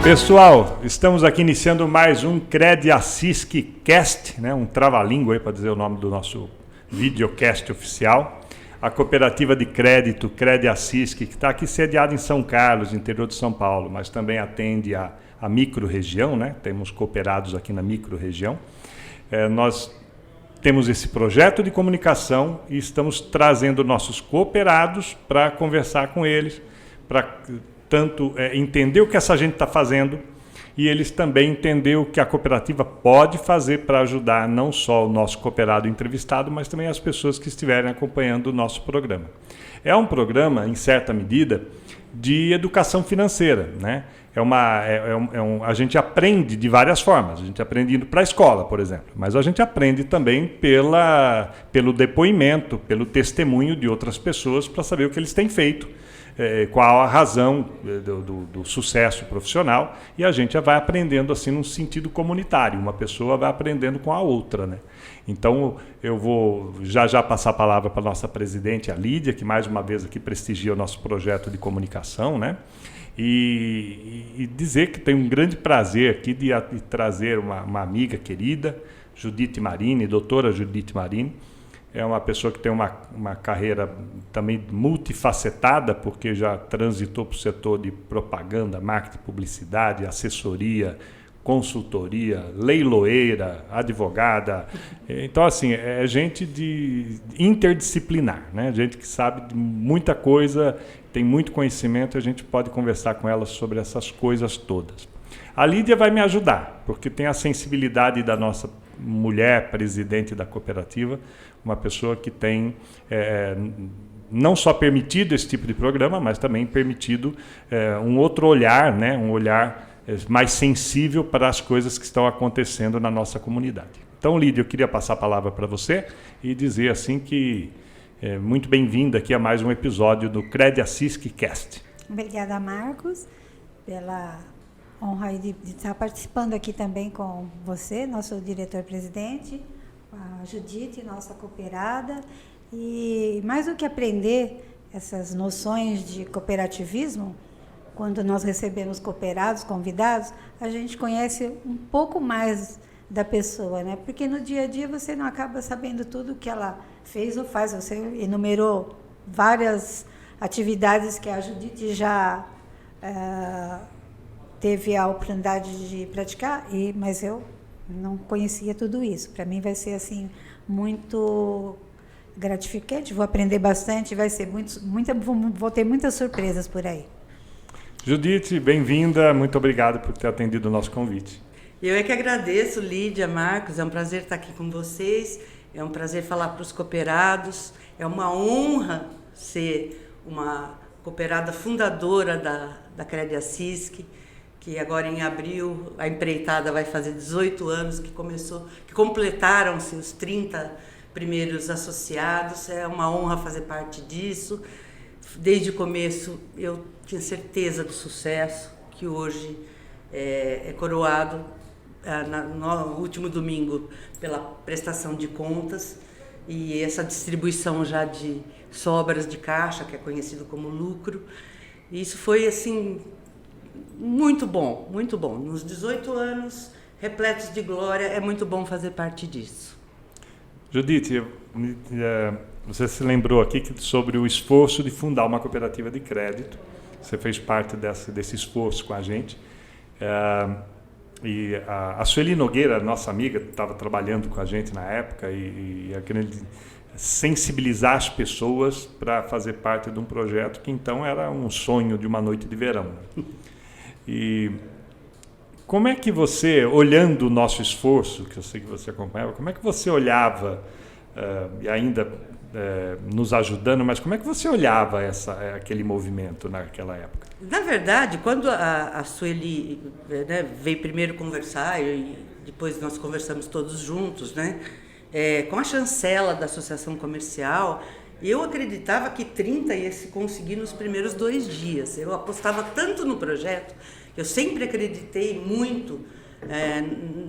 Pessoal, estamos aqui iniciando mais um CrediAssist Cast, né? Um trava-língua aí para dizer o nome do nosso videocast oficial. A cooperativa de crédito CrediAssist, que está aqui sediada em São Carlos, interior de São Paulo, mas também atende a micro-região, né? Temos cooperados aqui na micro-região. Nós temos esse projeto de comunicação e estamos trazendo nossos cooperados para conversar com eles, para tanto entender o que essa gente está fazendo e eles também entender o que a cooperativa pode fazer para ajudar não só o nosso cooperado entrevistado, mas também as pessoas que estiverem acompanhando o nosso programa. É um programa, em certa medida, de educação financeira, né? A gente aprende de várias formas. A gente aprende indo para a escola, por exemplo, mas a gente aprende também pelo depoimento, pelo testemunho de outras pessoas para saber o que eles têm feito, qual a razão do sucesso profissional, e a gente vai aprendendo assim num sentido comunitário, uma pessoa vai aprendendo com a outra, né? Então eu vou já passar a palavra para a nossa presidente, a Lídia, que mais uma vez aqui prestigia o nosso projeto de comunicação, né? E dizer que tem um grande prazer aqui de trazer uma amiga querida, Judite Marini, doutora Judite Marini. É uma pessoa que tem uma carreira também multifacetada, porque já transitou para o setor de propaganda, marketing, publicidade, assessoria, consultoria, leiloeira, advogada. Então, assim, é gente interdisciplinar, né? Gente que sabe de muita coisa, tem muito conhecimento, e a gente pode conversar com ela sobre essas coisas todas. A Lídia vai me ajudar, porque tem a sensibilidade da nossa mulher presidente da cooperativa, uma pessoa que tem não só permitido esse tipo de programa, mas também permitido um outro olhar, né? Um olhar mais sensível para as coisas que estão acontecendo na nossa comunidade. Então, Lídia, eu queria passar a palavra para você e dizer assim que muito bem-vinda aqui a mais um episódio do CrediAssist Cast. Obrigada, Marcos, pela honra de estar participando aqui também com você, nosso diretor-presidente, a Judite, nossa cooperada. E mais do que aprender essas noções de cooperativismo, quando nós recebemos cooperados, convidados, a gente conhece um pouco mais da pessoa, né? Porque no dia a dia você não acaba sabendo tudo o que ela fez ou faz. Você enumerou várias atividades que a Judite já teve a oportunidade de praticar, mas eu não conhecia tudo isso. Para mim vai ser assim muito gratificante, vou aprender bastante, vai ser vou ter muitas surpresas por aí. Judite, bem-vinda, muito obrigado por ter atendido o nosso convite. Eu é que agradeço, Lídia, Marcos, é um prazer estar aqui com vocês, é um prazer falar para os cooperados, é uma honra ser uma cooperada fundadora da CrediAssist, que agora em abril a empreitada vai fazer 18 anos que completaram-se os 30 primeiros associados. É uma honra fazer parte disso. Desde o começo eu tinha certeza do sucesso, que hoje é coroado no último domingo pela prestação de contas e essa distribuição já de sobras de caixa, que é conhecido como lucro. E isso foi assim muito bom, muito bom. Nos 18 anos repletos de glória, é muito bom fazer parte disso. Judite, você se lembrou aqui sobre o esforço de fundar uma cooperativa de crédito. Você fez parte desse esforço com a gente. E a Sueli Nogueira, nossa amiga, estava trabalhando com a gente na época e sensibilizar as pessoas para fazer parte de um projeto que então era um sonho de uma noite de verão. E como é que você, olhando o nosso esforço, que eu sei que você acompanhava, como é que você olhava, e ainda nos ajudando, mas como é que você olhava aquele movimento naquela época? Na verdade, quando a Sueli veio primeiro conversar, e depois nós conversamos todos juntos, né, com a chancela da Associação Comercial, eu acreditava que 30 ia se conseguir nos primeiros 2 dias. Eu apostava tanto no projeto, eu sempre acreditei muito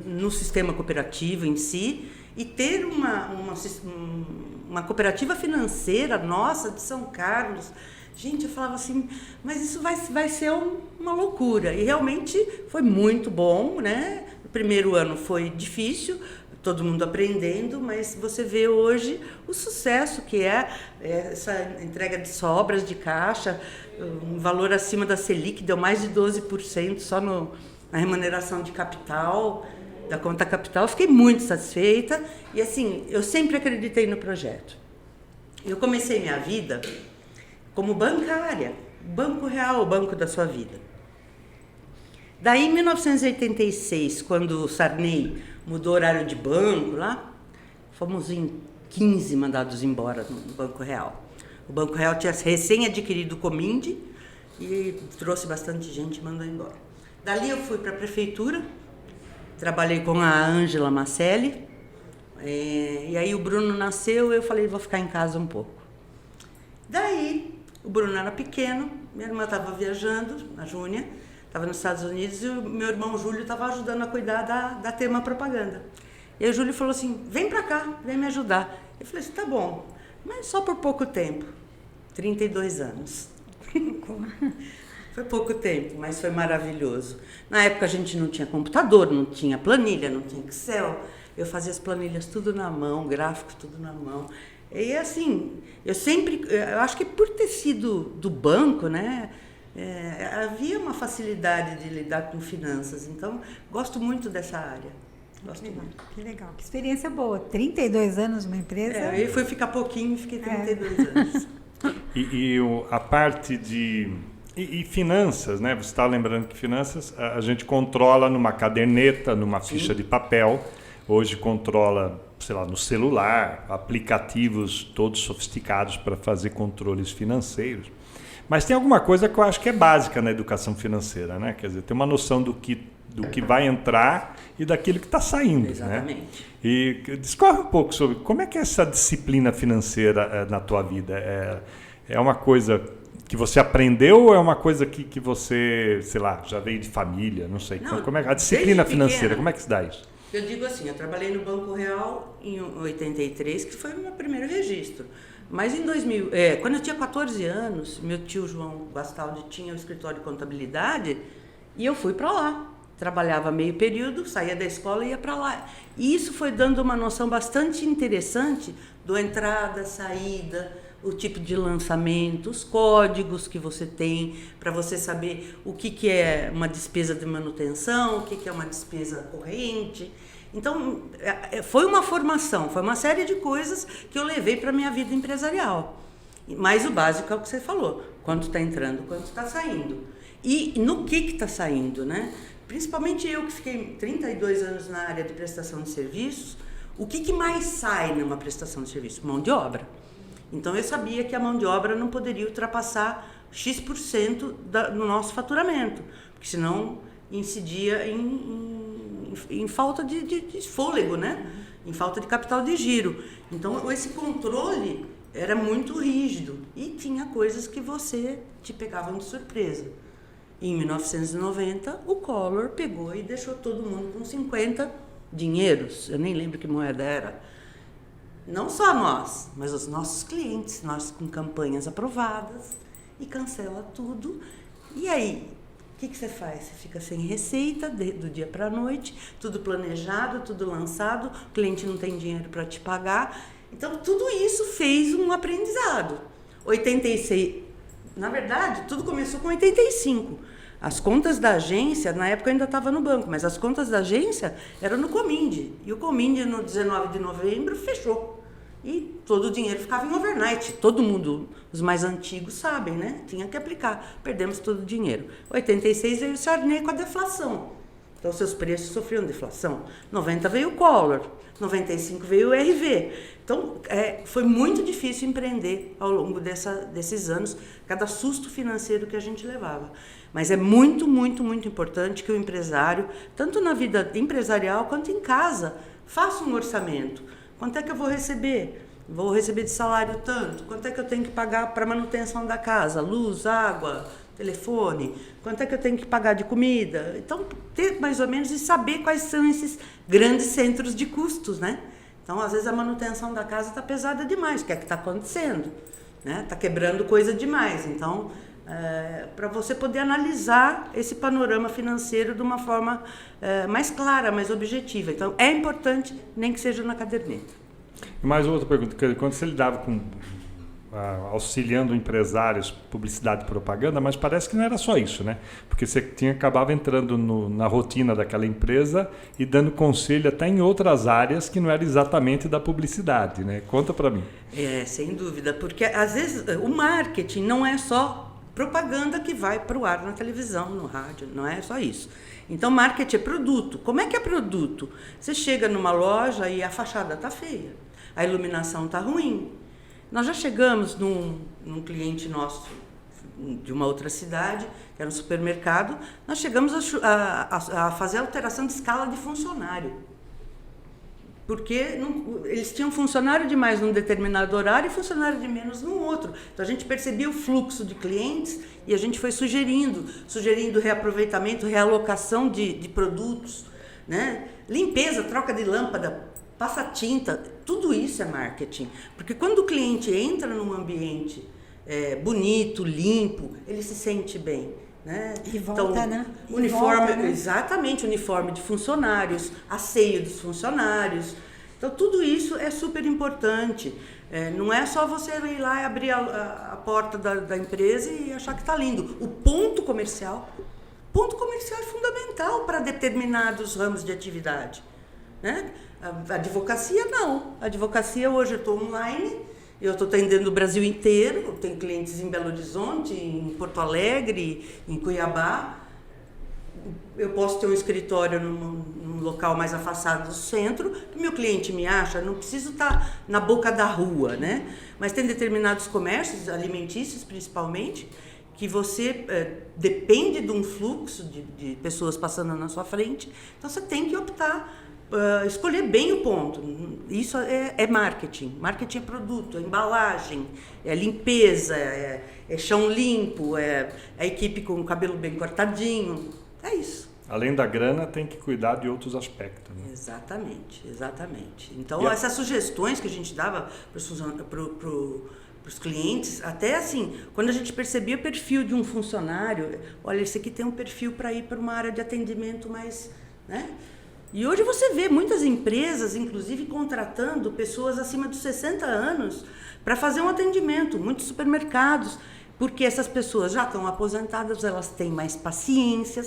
no sistema cooperativo em si, e ter uma cooperativa financeira nossa de São Carlos, Gente, eu falava assim, mas isso vai ser uma loucura. E realmente foi muito bom, né? O primeiro ano foi difícil, todo mundo aprendendo, mas você vê hoje o sucesso que é essa entrega de sobras de caixa, um valor acima da Selic, deu mais de 12% só na remuneração de capital, da conta capital. Eu fiquei muito satisfeita e, assim, eu sempre acreditei no projeto. Eu comecei minha vida como bancária, Banco Real, o banco da sua vida. Daí, em 1986, quando o Sarney mudou o horário de banco lá, fomos em 15 mandados embora no Banco Real. O Banco Real tinha recém adquirido o Comindi e trouxe bastante gente e mandou embora. Dali eu fui para a prefeitura, trabalhei com a Ângela Macelli, e aí o Bruno nasceu, eu falei, vou ficar em casa um pouco. Daí, o Bruno era pequeno, minha irmã estava viajando, a Júnia, estava nos Estados Unidos, e o meu irmão Júlio estava ajudando a cuidar da Tema Propaganda. E aí o Júlio falou assim, vem para cá, vem me ajudar. Eu falei assim, tá bom, mas só por pouco tempo, 32 anos. Foi pouco tempo, mas foi maravilhoso. Na época a gente não tinha computador, não tinha planilha, não tinha Excel. Eu fazia as planilhas tudo na mão, gráficos tudo na mão. E assim, eu acho que por ter sido do banco, né, havia uma facilidade de lidar com finanças. Então, gosto muito dessa área. Gosto muito. Que legal, que experiência boa. 32 anos numa empresa. Eu fui ficar pouquinho e fiquei 32 anos. A parte de... E finanças, né? Você está lembrando que finanças a gente controla numa caderneta, numa ficha de papel. Hoje controla, sei lá, no celular, aplicativos todos sofisticados para fazer controles financeiros. Mas tem alguma coisa que eu acho que é básica na educação financeira, né? Quer dizer, ter uma noção do que vai entrar e daquilo que está saindo. Exatamente. Né? E discorre um pouco sobre como é que é essa disciplina financeira na tua vida. É uma coisa que você aprendeu ou é uma coisa que você, sei lá, já veio de família? Não sei. Não, como é a disciplina financeira, como é que se dá isso? Eu digo assim, eu trabalhei no Banco Real em 83, que foi o meu primeiro registro. Mas em 2000, quando eu tinha 14 anos, meu tio João Gastaldi tinha o escritório de contabilidade e eu fui para lá. Trabalhava meio período, saía da escola e ia para lá. E isso foi dando uma noção bastante interessante do entrada, saída, o tipo de lançamento, os códigos que você tem para você saber o que é uma despesa de manutenção, o que é uma despesa corrente. Então, foi uma formação, foi uma série de coisas que eu levei para a minha vida empresarial. Mas o básico é o que você falou, quanto está entrando, quanto está saindo. E no que está saindo, né? Principalmente eu que fiquei 32 anos na área de prestação de serviços, o que mais sai numa prestação de serviço? Mão de obra. Então, eu sabia que a mão de obra não poderia ultrapassar X% no nosso faturamento, porque senão incidia em falta de fôlego, né? Em falta de capital de giro. Então, esse controle era muito rígido e tinha coisas que você te pegavam de surpresa. Em 1990, o Collor pegou e deixou todo mundo com 50 dinheiros, eu nem lembro que moeda era. Não só nós, mas os nossos clientes, nós com campanhas aprovadas, e cancela tudo. E aí, o que você faz? Você fica sem receita do dia para a noite, tudo planejado, tudo lançado, o cliente não tem dinheiro para te pagar. Então, tudo isso fez um aprendizado. 86, na verdade, tudo começou com 85. As contas da agência, na época eu ainda estava no banco, mas as contas da agência eram no Comindi. E o Comindi, no 19 de novembro, fechou. E todo o dinheiro ficava em overnight. Todo mundo, os mais antigos, sabem, né? Tinha que aplicar. Perdemos todo o dinheiro. 86 veio o Sarney com a deflação. Então, seus preços sofriam deflação. 90 veio o Collor. 95 veio o RV. Então, foi muito difícil empreender ao longo desses anos, cada susto financeiro que a gente levava. Mas é muito, muito, muito importante que o empresário, tanto na vida empresarial quanto em casa, faça um orçamento. Quanto é que eu vou receber? Vou receber de salário tanto? Quanto é que eu tenho que pagar para manutenção da casa? Luz, água, telefone? Quanto é que eu tenho que pagar de comida? Então, ter mais ou menos e saber quais são esses grandes centros de custos, né? Então, às vezes a manutenção da casa está pesada demais. O que é que está acontecendo? né? Tá quebrando coisa demais. Então, para você poder analisar esse panorama financeiro de uma forma mais clara, mais objetiva. Então, é importante, nem que seja na caderneta. E mais outra pergunta, quando você lidava com auxiliando empresários, publicidade e propaganda, mas parece que não era só isso, né? Porque você acabava entrando na rotina daquela empresa e dando conselho até em outras áreas que não era exatamente da publicidade, né? Conta para mim. Sem dúvida, porque às vezes o marketing não é só propaganda que vai para o ar na televisão, no rádio, não é só isso. Então, marketing é produto. Como é que é produto? Você chega numa loja e a fachada está feia, a iluminação está ruim. Nós já chegamos num cliente nosso de uma outra cidade, que era um supermercado, nós chegamos a fazer alteração de escala de funcionário. Porque eles tinham funcionário de mais num determinado horário e funcionário de menos no outro. Então a gente percebia o fluxo de clientes e a gente foi sugerindo reaproveitamento, realocação de produtos, né? Limpeza, troca de lâmpada, passa tinta, tudo isso é marketing. Porque quando o cliente entra num ambiente bonito, limpo, ele se sente bem. Né? E volta, então, né? Uniforme, volta, né? Exatamente, uniforme de funcionários, asseio dos funcionários. Então, tudo isso é super importante. Não é só você ir lá e abrir a porta da empresa e achar que está lindo. O ponto comercial é fundamental para determinados ramos de atividade. Né? A advocacia, não. A advocacia, hoje eu estou online. Eu estou atendendo o Brasil inteiro, eu tenho clientes em Belo Horizonte, em Porto Alegre, em Cuiabá. Eu posso ter um escritório num local mais afastado do centro, que meu cliente me acha, não preciso estar na boca da rua, né? Mas tem determinados comércios, alimentícios principalmente, que você depende de um fluxo de pessoas passando na sua frente, então você tem que optar. Escolher bem o ponto. Isso é marketing. Marketing é produto, é embalagem, é limpeza, é chão limpo, é a equipe com o cabelo bem cortadinho. É isso. Além da grana, tem que cuidar de outros aspectos. Né? Exatamente. Então, essas sugestões que a gente dava para os clientes, até assim, quando a gente percebia o perfil de um funcionário, olha, esse aqui tem um perfil para ir para uma área de atendimento mais... Né? E hoje você vê muitas empresas, inclusive, contratando pessoas acima dos 60 anos para fazer um atendimento, muitos supermercados, porque essas pessoas já estão aposentadas, elas têm mais paciência,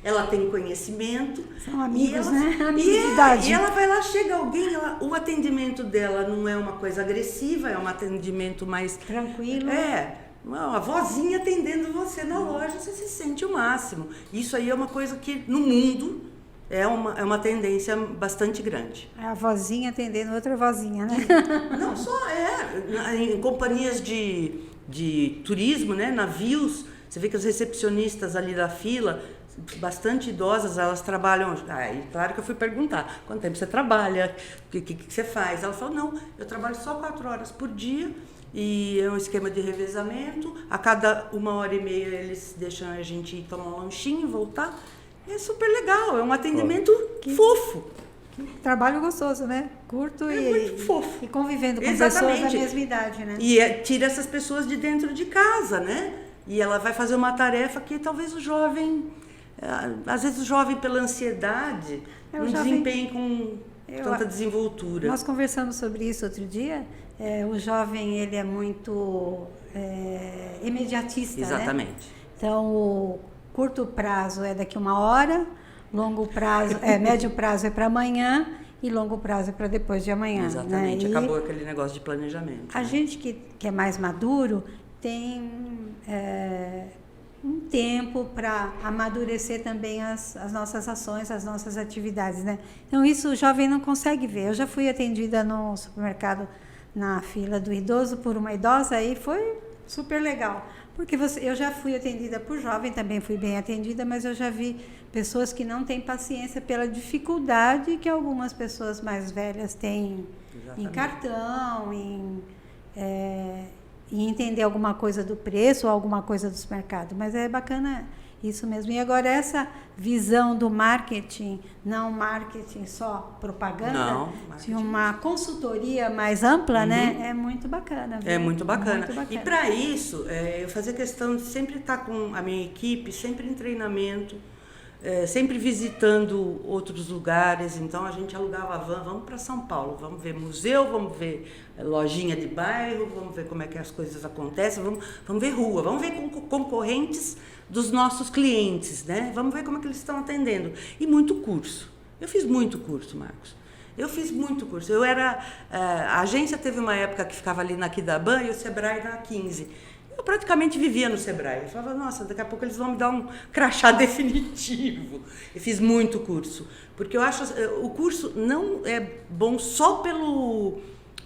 ela tem conhecimento. São amigos, né? Amigos de idade. E ela vai lá, chega alguém, o atendimento dela não é uma coisa agressiva, é um atendimento mais... Tranquilo. A vozinha atendendo você na loja, você se sente o máximo. Isso aí é uma coisa que, no mundo... É uma tendência bastante grande. A vozinha atendendo outra vozinha, né? Não, só em companhias de turismo, né, navios, você vê que as recepcionistas ali da fila, bastante idosas, elas trabalham... E claro que eu fui perguntar, quanto tempo você trabalha, o que você faz? Ela falou, não, eu trabalho só 4 horas por dia, e é um esquema de revezamento, a cada 1h30 eles deixam a gente ir tomar um lanchinho e voltar. É super legal, é um atendimento fofo. Trabalho gostoso, né? Curto muito fofo. E convendo com pessoas da mesma idade, né? E tira essas pessoas de dentro de casa, né? E ela vai fazer uma tarefa que talvez o jovem... Às vezes o jovem, pela ansiedade, não desempenhe com tanta desenvoltura. Nós conversamos sobre isso outro dia. O jovem, ele é muito imediatista, Exatamente. Né? Então, curto prazo é daqui 1 hora, longo prazo, médio prazo é para amanhã e longo prazo é para depois de amanhã. Exatamente, né? Acabou aquele negócio de planejamento. A gente que é mais maduro tem um tempo para amadurecer também as nossas ações, as nossas atividades, né? Então isso o jovem não consegue ver. Eu já fui atendida no supermercado na fila do idoso por uma idosa e foi super legal. Porque eu já fui atendida por jovem, também fui bem atendida, mas eu já vi pessoas que não têm paciência pela dificuldade que algumas pessoas mais velhas têm em cartão, em entender alguma coisa do preço ou alguma coisa do supermercado. Mas é bacana Isso mesmo. E agora essa visão do marketing, não marketing só propaganda, Não, de uma consultoria mais ampla, né? É muito bacana. Viu? É muito bacana. Muito bacana. E para isso, eu fazia questão de sempre estar com a minha equipe, sempre em treinamento, sempre visitando outros lugares. Então a gente alugava a van, vamos para São Paulo, vamos ver museu, vamos ver lojinha de bairro, vamos ver como é que as coisas acontecem, vamos ver rua, vamos ver concorrentes dos nossos clientes, né? Vamos ver como é que eles estão atendendo. E muito curso. Eu fiz muito curso, Marcos. Eu fiz muito curso. A agência teve uma época que ficava ali na Quidaban e o Sebrae na 15. Eu praticamente vivia no Sebrae. Eu falava, nossa, daqui a pouco eles vão me dar um crachá definitivo. Eu fiz muito curso. Porque eu acho o curso não é bom só pelo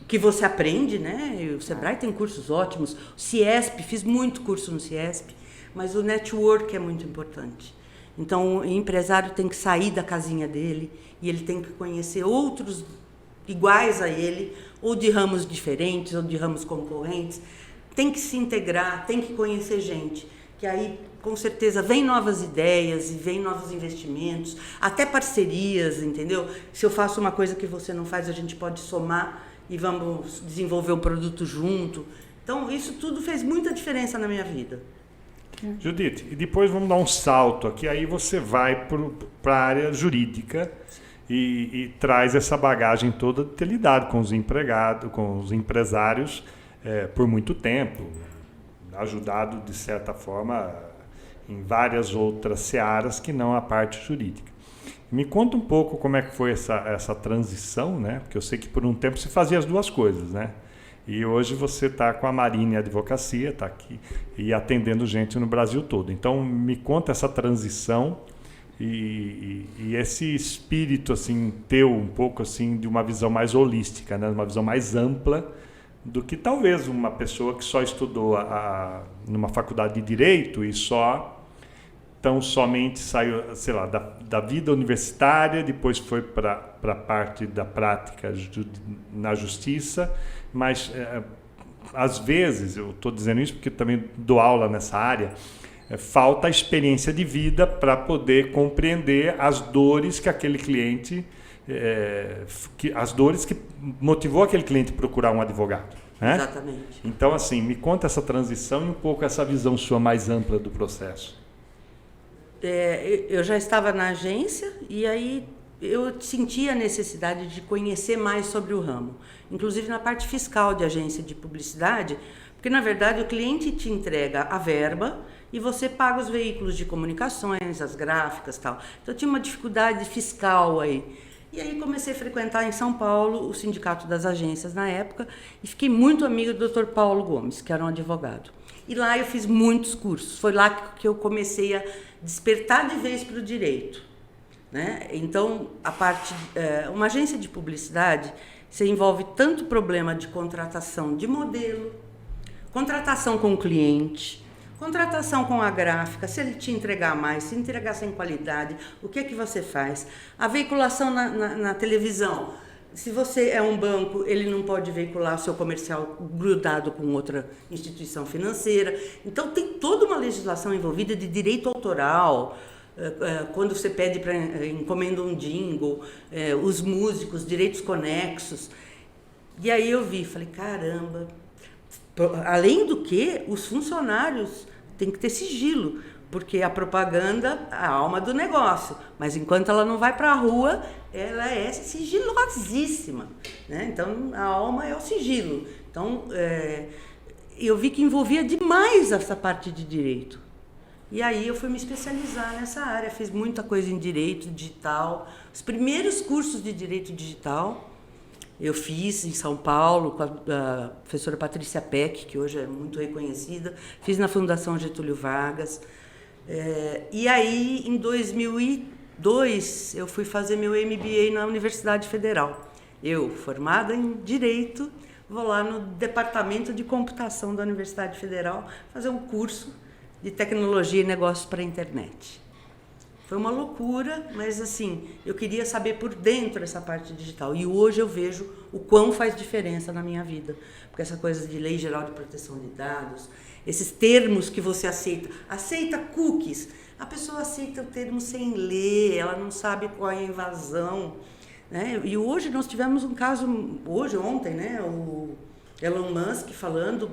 que você aprende, né? O Sebrae tem cursos ótimos. O Ciesp, fiz muito curso no Ciesp. Mas o network é muito importante. Então, o empresário tem que sair da casinha dele e ele tem que conhecer outros iguais a ele, ou de ramos diferentes, ou de ramos concorrentes. Tem que se integrar, tem que conhecer gente, que aí, com certeza, vem novas ideias e vem novos investimentos, até parcerias, entendeu? Se eu faço uma coisa que você não faz, a gente pode somar e vamos desenvolver um produto junto. Então, isso tudo fez muita diferença na minha vida. Judite, e depois vamos dar um salto aqui, aí você vai para a área jurídica e traz essa bagagem toda de ter lidado com os empregados, com os empresários por muito tempo, ajudado de certa forma em várias outras searas que não a parte jurídica. Me conta um pouco como é que foi essa transição, né? Porque eu sei que por um tempo você fazia as duas coisas, né? E hoje você está com a Marinha Advocacia, está aqui e atendendo gente no Brasil todo. Então, me conta essa transição e esse espírito assim teu, um pouco assim de uma visão mais holística, né? Uma visão mais ampla do que talvez uma pessoa que só estudou numa faculdade de Direito e tão somente saiu, sei lá, da vida universitária, depois foi para a parte da prática na justiça, mas às vezes, eu estou dizendo isso porque também dou aula nessa área, falta a experiência de vida para poder compreender as dores que aquele cliente, as dores que motivou aquele cliente a procurar um advogado. Né? Exatamente. Então, assim, me conta essa transição e um pouco essa visão sua mais ampla do processo. Eu já estava na agência e aí eu sentia a necessidade de conhecer mais sobre o ramo, inclusive na parte fiscal de agência de publicidade, porque na verdade o cliente te entrega a verba e você paga os veículos de comunicações, as gráficas e tal. Então eu tinha uma dificuldade fiscal aí. E aí comecei a frequentar em São Paulo o Sindicato das Agências na época e fiquei muito amiga do Dr. Paulo Gomes, que era um advogado. E lá eu fiz muitos cursos, foi lá que eu comecei a despertar de vez para o direito. Né? Então, uma agência de publicidade se envolve tanto problema de contratação de modelo, contratação com o cliente, contratação com a gráfica, se ele te entregar mais, se entregar sem qualidade, o que é que você faz? A veiculação na televisão. Se você é um banco, ele não pode veicular o seu comercial grudado com outra instituição financeira. Então, tem toda uma legislação envolvida de direito autoral, quando você pede para encomenda um jingle, os músicos, direitos conexos. E aí eu falei, caramba, além do que, os funcionários têm que ter sigilo, porque a propaganda é a alma do negócio, mas enquanto ela não vai para a rua, ela é sigilosíssima, né? Então, a alma é o sigilo. Então, eu vi que envolvia demais essa parte de direito. E aí eu fui me especializar nessa área, fiz muita coisa em direito digital. Os primeiros cursos de direito digital eu fiz em São Paulo com a professora Patrícia Peck, que hoje é muito reconhecida, fiz na Fundação Getúlio Vargas. E aí, em 2002, eu fui fazer meu MBA na Universidade Federal. Eu, formada em Direito, vou lá no Departamento de Computação da Universidade Federal fazer um curso de Tecnologia e Negócios para a Internet. Foi uma loucura, mas assim, eu queria saber por dentro essa parte digital. E hoje eu vejo o quão faz diferença na minha vida. Porque essa coisa de Lei Geral de Proteção de Dados, esses termos que você aceita. Aceita cookies. A pessoa aceita o termo sem ler, ela não sabe qual é a invasão. Né? E hoje nós tivemos um caso, ontem, né? O Elon Musk falando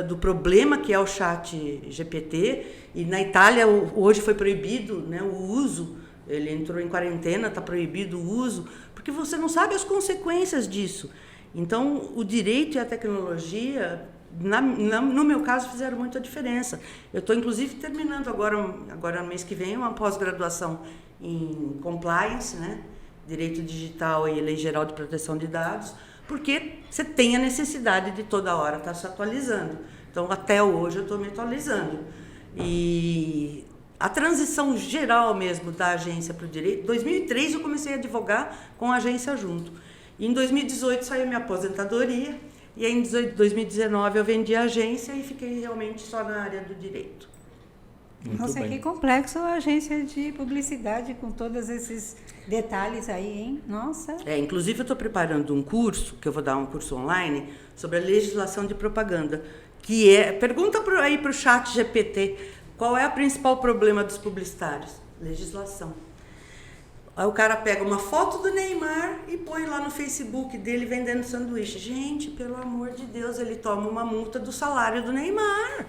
do problema que é o chat GPT, e na Itália hoje foi proibido, né, o uso, ele entrou em quarentena, está proibido o uso, porque você não sabe as consequências disso. Então, o direito e a tecnologia, no meu caso, fizeram muita diferença. Eu estou, inclusive, terminando agora no mês que vem, uma pós-graduação em compliance, né, direito digital e lei geral de proteção de dados, porque você tem a necessidade de toda hora estar se atualizando. Então, até hoje, eu estou me atualizando. E a transição geral mesmo da agência para o direito, em 2003 eu comecei a advogar com a agência junto. E em 2018 saiu minha aposentadoria, e aí em 2019 eu vendi a agência e fiquei realmente só na área do direito. Nossa, que complexo a agência de publicidade com todos esses detalhes aí, hein? Nossa. Inclusive eu estou preparando um curso, que eu vou dar um curso online, sobre a legislação de propaganda, que pergunta aí para o chat GPT, qual é o principal problema dos publicitários? Legislação. Aí o cara pega uma foto do Neymar e põe lá no Facebook dele vendendo sanduíche. Gente, pelo amor de Deus, ele toma uma multa do salário do Neymar.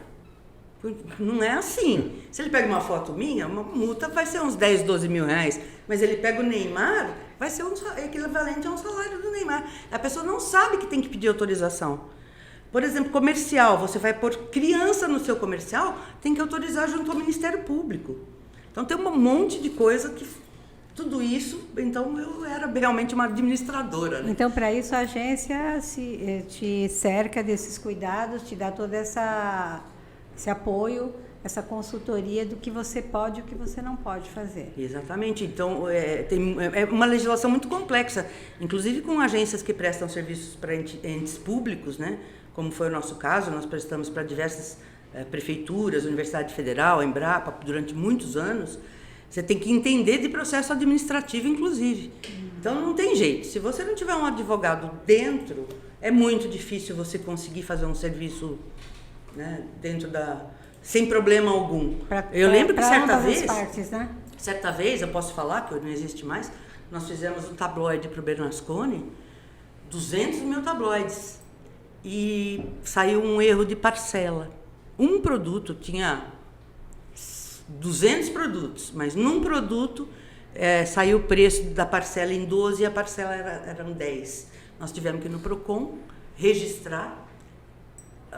Não é assim. Se ele pega uma foto minha, uma multa vai ser uns 10, 12 mil reais. Mas ele pega o Neymar, vai ser equivalente a um salário do Neymar. A pessoa não sabe que tem que pedir autorização. Por exemplo, comercial. Você vai pôr criança no seu comercial, tem que autorizar junto ao Ministério Público. Então tem um monte de coisa que... Tudo isso, então eu era realmente uma administradora. Né? Então, para isso, a agência te cerca desses cuidados, te dá todo esse apoio, essa consultoria do que você pode e o que você não pode fazer. Exatamente. Então, é uma legislação muito complexa, inclusive com agências que prestam serviços para entes públicos, né? Como foi o nosso caso, nós prestamos para diversas prefeituras, Universidade Federal, Embrapa, durante muitos anos. Você tem que entender de processo administrativo, inclusive. Então, não tem jeito. Se você não tiver um advogado dentro, é muito difícil você conseguir fazer um serviço, né, sem problema algum. Eu lembro que certa vez, eu posso falar, que não existe mais, nós fizemos um tabloide para o Bernasconi, 200 mil tabloides, e saiu um erro de parcela. Um produto tinha 200 produtos, mas num produto saiu o preço da parcela em 12 e a parcela eram 10. Nós tivemos que ir no PROCON registrar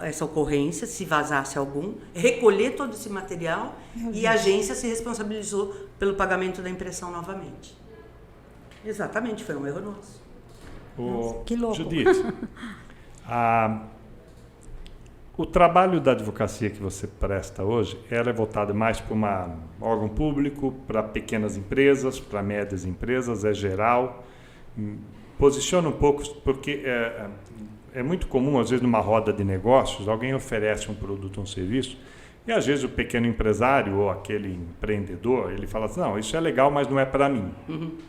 essa ocorrência, se vazasse algum, recolher todo esse material e a agência se responsabilizou pelo pagamento da impressão novamente. Exatamente, foi um erro nosso. Nossa, que louco. Judite, o trabalho da advocacia que você presta hoje, ela é voltada mais para um órgão público, para pequenas empresas, para médias empresas, é geral? Posiciona um pouco, porque é muito comum, às vezes, numa roda de negócios, alguém oferece um produto ou um serviço, e às vezes o pequeno empresário ou aquele empreendedor, ele fala assim, não, isso é legal, mas não é para mim.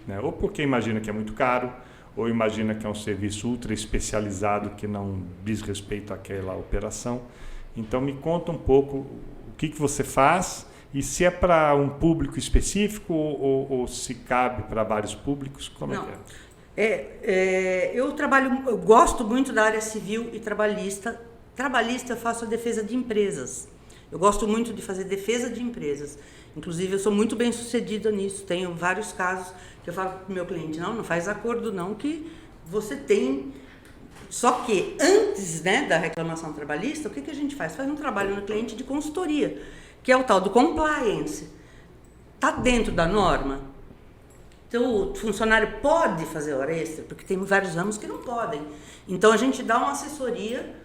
Né? Ou porque imagina que é muito caro, ou imagina que é um serviço ultra especializado que não diz respeito àquela operação. Então, me conta um pouco o que você faz e se é para um público específico ou se cabe para vários públicos, como não. é que Eu gosto muito da área civil e trabalhista. Trabalhista, eu faço a defesa de empresas. Eu gosto muito de fazer defesa de empresas. Inclusive, eu sou muito bem sucedida nisso. Tenho vários casos que eu falo para o meu cliente, não faz acordo não, que você tem... Só que antes, né, da reclamação trabalhista, o que a gente faz? Faz um trabalho no cliente de consultoria, que é o tal do compliance. Está dentro da norma? Então, o funcionário pode fazer hora extra? Porque tem vários ramos que não podem. Então, a gente dá uma assessoria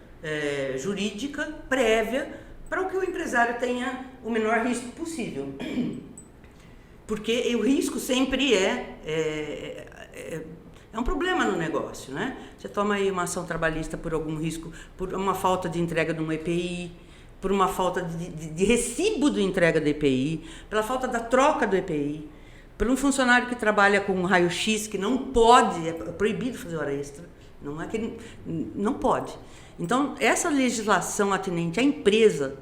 jurídica prévia para que o empresário tenha o menor risco possível. Porque o risco sempre é um problema no negócio, né? Você toma aí uma ação trabalhista por algum risco, por uma falta de entrega de um EPI, por uma falta de recibo de entrega do EPI, pela falta da troca do EPI, por um funcionário que trabalha com um raio-x que não pode, é proibido fazer hora extra, não pode. Então, essa legislação atinente à empresa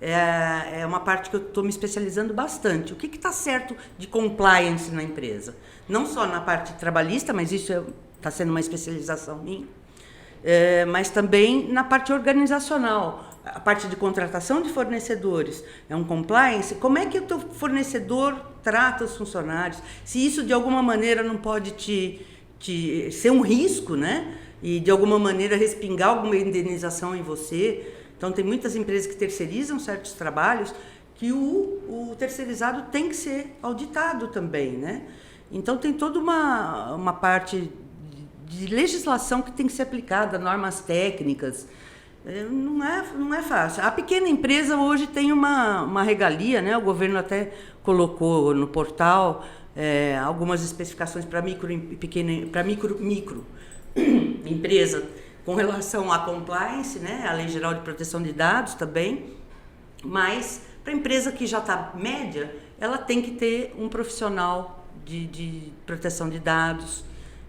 é uma parte que eu estou me especializando bastante. O que está certo de compliance na empresa? Não só na parte trabalhista, mas isso está sendo uma especialização minha, mas também na parte organizacional. A parte de contratação de fornecedores é um compliance. Como é que o teu fornecedor trata os funcionários? Se isso de alguma maneira não pode ser um risco, né? E de alguma maneira respingar alguma indenização em você. Então tem muitas empresas que terceirizam certos trabalhos que o terceirizado tem que ser auditado também, né? Então tem toda uma parte de legislação que tem que ser aplicada, normas técnicas. Não é fácil. A pequena empresa hoje tem uma regalia, né? O governo até colocou no portal algumas especificações para micro empresa com relação à compliance, né? A Lei Geral de Proteção de Dados também. Mas para a empresa que já está média, ela tem que ter um profissional de proteção de dados.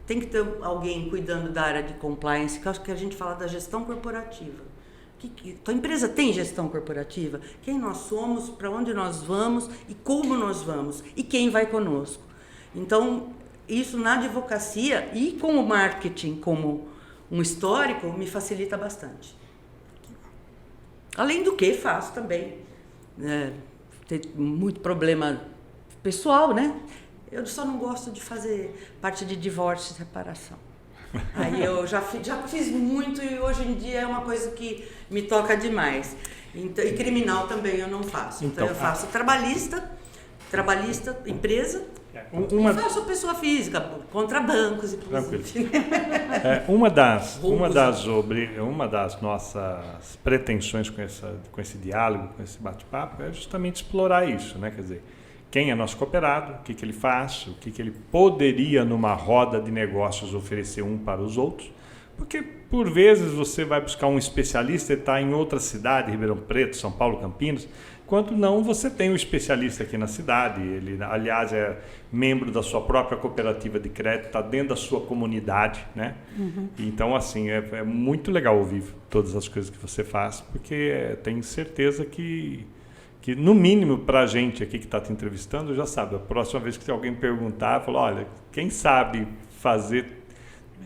Tem que ter alguém cuidando da área de compliance, que eu acho que a gente fala da gestão corporativa. Tua empresa tem gestão corporativa? Quem nós somos, para onde nós vamos e como nós vamos e quem vai conosco. Então, isso na advocacia e com o marketing como um histórico me facilita bastante. Além do que faço também, tem muito problema pessoal, né? Eu só não gosto de fazer parte de divórcio e separação. Aí eu já fiz muito e hoje em dia é uma coisa que me toca demais. Então, e criminal também eu não faço. Então eu faço trabalhista, empresa, e faço pessoa física, contra bancos, inclusive. Uma das nossas pretensões com esse diálogo, com esse bate-papo, é justamente explorar isso, né? Quer dizer, quem é nosso cooperado, o que ele faz, o que ele poderia, numa roda de negócios, oferecer um para os outros. Porque, por vezes, você vai buscar um especialista e está em outra cidade, Ribeirão Preto, São Paulo, Campinas, quando não, você tem um especialista aqui na cidade. Ele, aliás, é membro da sua própria cooperativa de crédito, está dentro da sua comunidade, né? Uhum. Então, assim, é muito legal ouvir todas as coisas que você faz, porque tenho certeza que no mínimo para a gente aqui que está te entrevistando, já sabe, a próxima vez que alguém perguntar, fala, olha, quem sabe fazer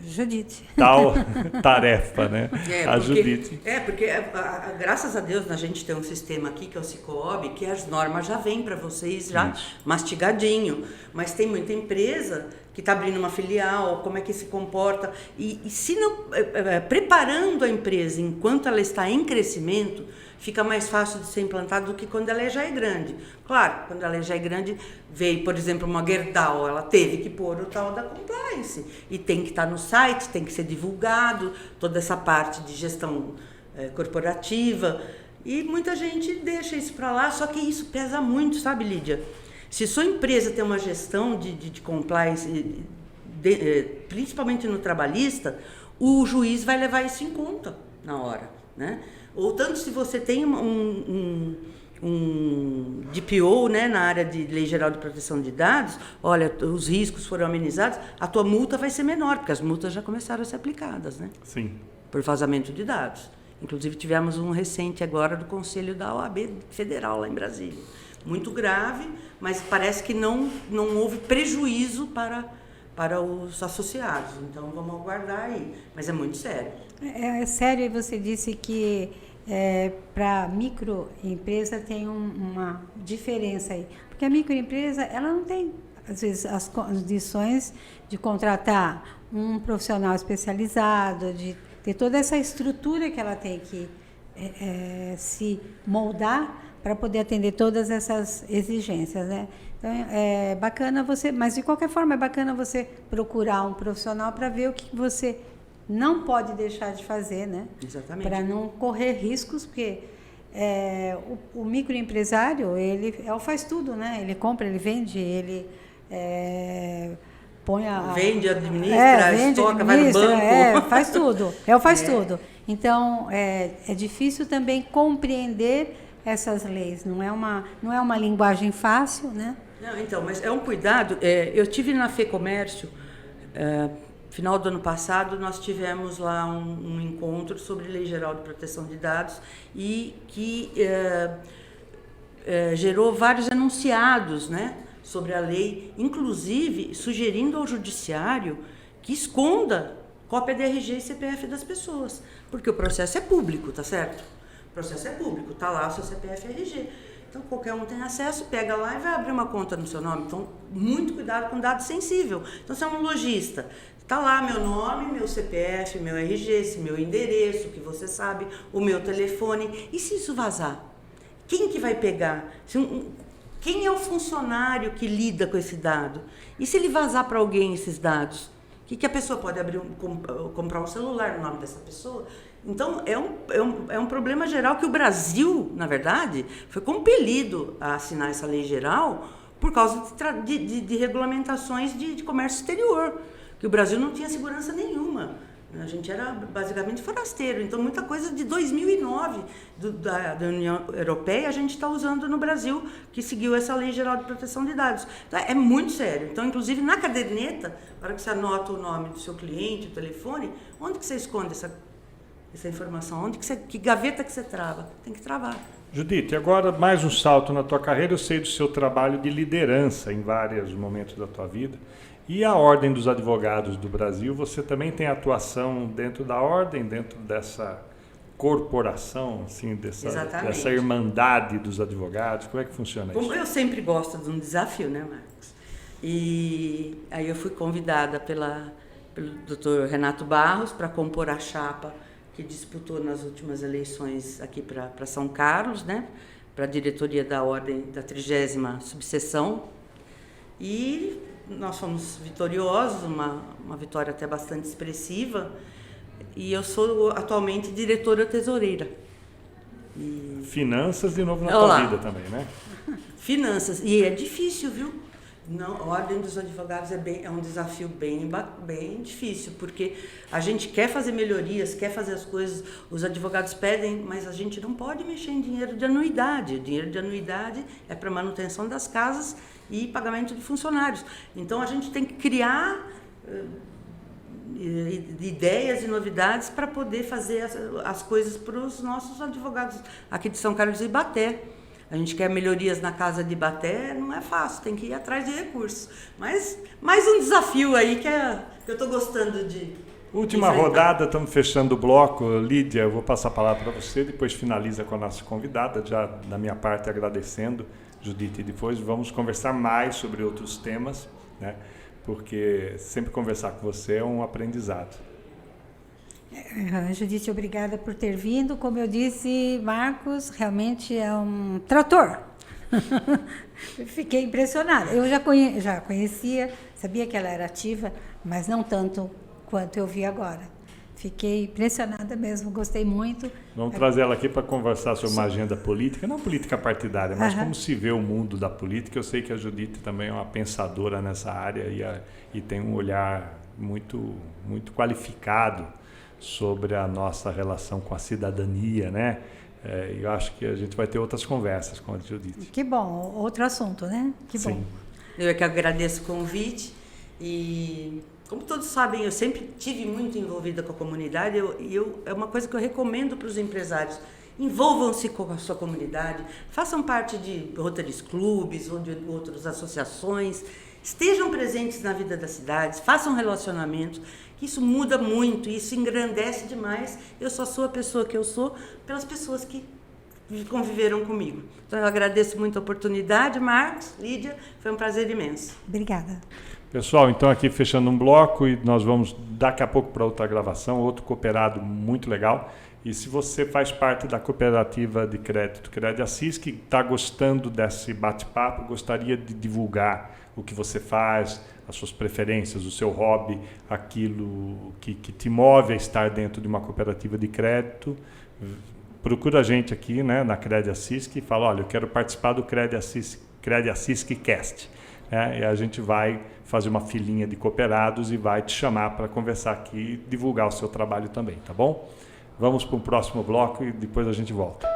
Judite. Tal tarefa, né? Judite. Porque graças a Deus a gente tem um sistema aqui que é o Cicobi, que as normas já vêm para vocês já mastigadinho, mas tem muita empresa que está abrindo uma filial, como é que se comporta, e se não preparando a empresa enquanto ela está em crescimento, fica mais fácil de ser implantado do que quando ela já é grande. Claro, quando ela já é grande, veio, por exemplo, uma Gerdau, ela teve que pôr o tal da compliance, e tem que estar no site, tem que ser divulgado, toda essa parte de gestão corporativa, e muita gente deixa isso para lá, só que isso pesa muito, sabe, Lídia? Se sua empresa tem uma gestão de compliance, principalmente no trabalhista, o juiz vai levar isso em conta na hora, né? Ou tanto se você tem um DPO, né, na área de Lei Geral de Proteção de Dados, olha, os riscos foram amenizados, a tua multa vai ser menor, porque as multas já começaram a ser aplicadas, né? Sim. Por vazamento de dados. Inclusive tivemos um recente agora do Conselho da OAB Federal lá em Brasília. Muito grave, mas parece que não houve prejuízo para os associados. Então vamos aguardar aí. Mas é muito sério. É sério, e você disse que para a microempresa tem uma diferença aí. Porque a microempresa, ela não tem, às vezes, as condições de contratar um profissional especializado, de ter toda essa estrutura que ela tem que se moldar para poder atender todas essas exigências, né? Então, é bacana você, mas de qualquer forma é bacana você procurar um profissional para ver o que você não pode deixar de fazer, né? Exatamente. Para não correr riscos, porque o microempresário, ele faz tudo, né? Ele compra, ele vende, ele põe vende, administra, estoca, vai no banco. Faz tudo. Faz tudo. Então, é difícil também compreender essas leis. Não é uma linguagem fácil, né? Não, então, mas é um cuidado. Eu tive na FEComércio final do ano passado, nós tivemos lá um encontro sobre Lei Geral de Proteção de Dados e que gerou vários enunciados, né, sobre a lei, inclusive sugerindo ao Judiciário que esconda cópia de RG e CPF das pessoas, porque o processo é público, tá certo? O processo é público, tá lá o seu CPF e RG. Então, qualquer um tem acesso, pega lá e vai abrir uma conta no seu nome. Então, muito cuidado com dado sensível. Então, você é um lojista, está lá meu nome, meu CPF, meu RG, meu endereço, que você sabe, o meu telefone. E se isso vazar? Quem que vai pegar? Quem é o funcionário que lida com esse dado? E se ele vazar para alguém esses dados? Que a pessoa pode comprar um celular no nome dessa pessoa? Então, é um problema geral que o Brasil, na verdade, foi compelido a assinar essa lei geral por causa de regulamentações de comércio exterior, que o Brasil não tinha segurança nenhuma. A gente era basicamente forasteiro. Então, muita coisa de 2009 da União Europeia a gente está usando no Brasil, que seguiu essa Lei Geral de Proteção de Dados. Então, é muito sério. Então, inclusive, na caderneta, para que você anota o nome do seu cliente, o telefone, onde que você esconde essa informação? Que gaveta que você trava? Tem que travar. Judite, agora mais um salto na tua carreira. Eu sei do seu trabalho de liderança em vários momentos da tua vida. E a Ordem dos Advogados do Brasil, você também tem atuação dentro da Ordem, dentro dessa corporação, assim, dessa irmandade dos advogados? Como é que funciona isso? Eu sempre gosto de um desafio, né, Marcos? E aí eu fui convidada pelo Dr. Renato Barros para compor a chapa que disputou nas últimas eleições aqui para São Carlos, né, para a diretoria da Ordem da 30ª subseção. E nós fomos vitoriosos, uma vitória até bastante expressiva, e eu sou atualmente diretora tesoureira. Finanças de novo na tua vida também, né? Finanças, e é difícil, viu? Não, a Ordem dos Advogados é um desafio bem difícil, porque a gente quer fazer melhorias, quer fazer as coisas, os advogados pedem, mas a gente não pode mexer em dinheiro de anuidade. O dinheiro de anuidade é para manutenção das casas e pagamento de funcionários. Então, a gente tem que criar ideias e novidades para poder fazer as coisas para os nossos advogados aqui de São Carlos e Ibaté. A gente quer melhorias na casa de Ibaté, não é fácil, tem que ir atrás de recursos. Mas mais um desafio aí que eu estou gostando de... Última rodada, estamos fechando o bloco. Lídia, eu vou passar a palavra para você, depois finaliza com a nossa convidada, já da minha parte agradecendo, Judite, e depois vamos conversar mais sobre outros temas, né? Porque sempre conversar com você é um aprendizado. Judite, obrigada por ter vindo. Como eu disse, Marcos, realmente é um trator. Fiquei impressionada. Eu já conhecia, sabia que ela era ativa, mas não tanto quanto eu vi agora. Fiquei impressionada mesmo, gostei muito. Vamos trazer ela aqui para conversar sobre uma agenda política, não política partidária, mas como se vê o mundo da política. Eu sei que a Judite também é uma pensadora nessa área e tem um olhar muito, muito qualificado sobre a nossa relação com a cidadania, né? Eu acho que a gente vai ter outras conversas com a Judite. Que bom, outro assunto, né? Que bom. Sim. Eu é que agradeço o convite e, como todos sabem, eu sempre tive muito envolvida com a comunidade é uma coisa que eu recomendo para os empresários. Envolvam-se com a sua comunidade, façam parte de Rotary Clubes ou de outras associações, estejam presentes na vida das cidades, façam relacionamentos, que isso muda muito, isso engrandece demais. Eu só sou a pessoa que eu sou pelas pessoas que conviveram comigo. Então, eu agradeço muito a oportunidade, Marcos, Lídia, foi um prazer imenso. Obrigada. Pessoal, então aqui fechando um bloco e nós vamos daqui a pouco para outra gravação, outro cooperado muito legal. E se você faz parte da cooperativa de crédito Crediassis, que está gostando desse bate-papo, gostaria de divulgar o que você faz, as suas preferências, o seu hobby, aquilo que te move a estar dentro de uma cooperativa de crédito, procura a gente aqui, né, na Crediassis e fala, olha, eu quero participar do Crediassis Cast. E a gente vai fazer uma filinha de cooperados e vai te chamar para conversar aqui e divulgar o seu trabalho também, tá bom? Vamos para o próximo bloco e depois a gente volta.